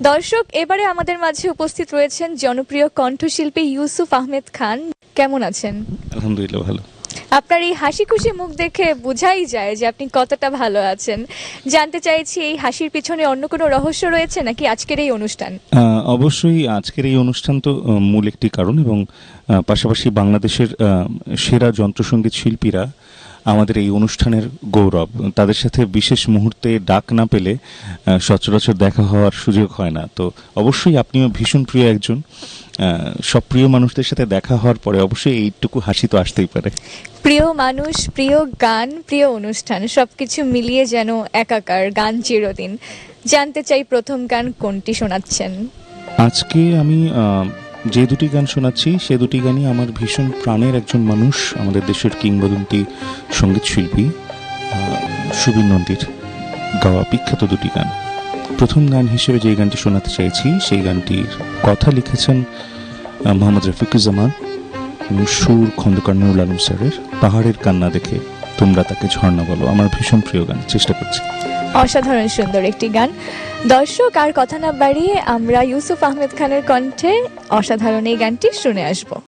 দর্শক, এবারে আমাদের মাঝে উপস্থিত রয়েছেন জনপ্রিয় কণ্ঠশিল্পী ইউসুফ আহমেদ খান। কেমন আছেন? আলহামদুলিল্লাহ ভালো। আপনার এই হাসি খুশি মুখ দেখে বোঝাই যায় যে আপনি কতটা ভালো আছেন। জানতে চাইছি, এই হাসির পিছনে অন্য কোনো রহস্য রয়েছে নাকি আজকের এই অনুষ্ঠান? অবশ্যই আজকের এই অনুষ্ঠান তো মূল একটি কারণ, এবং পাশাপাশি বাংলাদেশের সেরা যন্ত্রসঙ্গীত শিল্পীরা আমাদের এই অনুষ্ঠানের গৌরব। তাদের সাথে বিশেষ মুহূর্তে ডাক না পেলে সচরাচর দেখা হওয়ার সুযোগ হয় না। তো অবশ্যই আপনিও ভীষণ প্রিয় একজন। সব প্রিয় মানুষদের সাথে দেখা হওয়ার পরে অবশ্যই এইটুকু হাসি তো আসতেই পারে। প্রিয় মানুষ, প্রিয় গান, প্রিয় অনুষ্ঠান সবকিছু মিলিয়ে যেন একাকার, গান চিরদিন। জানতে চাই প্রথম গান কোনটি শোনাচ্ছেন? আজকে আমি যে দুটি গান শোনাচ্ছি সে দুটি গানই আমার ভীষণ প্রাণের একজন মানুষ, আমাদের দেশের কিংবদন্তি সঙ্গীত শিল্পী সুবীর নন্দীর গাওয়া বিখ্যাত দুটি গান। প্রথম গান হিসেবে যে গানটি শোনাতে চাইছি সেই গানটির কথা লিখেছেন মোহাম্মদ রফিকুজ্জামান, সুর খন্দকার নুরুল আলম স্যারের। পাহাড়ের কান্না দেখে তোমরা তাকে ঝর্ণা বলো, আমার ভীষণ প্রিয় গান, চেষ্টা করছি। অসাধারণ সুন্দর একটি গান। দর্শক, আর কথা না বাড়িয়ে আমরা ইউসুফ আহমেদ খানের কণ্ঠে অসাধারণ এই গানটি শুনে আসব।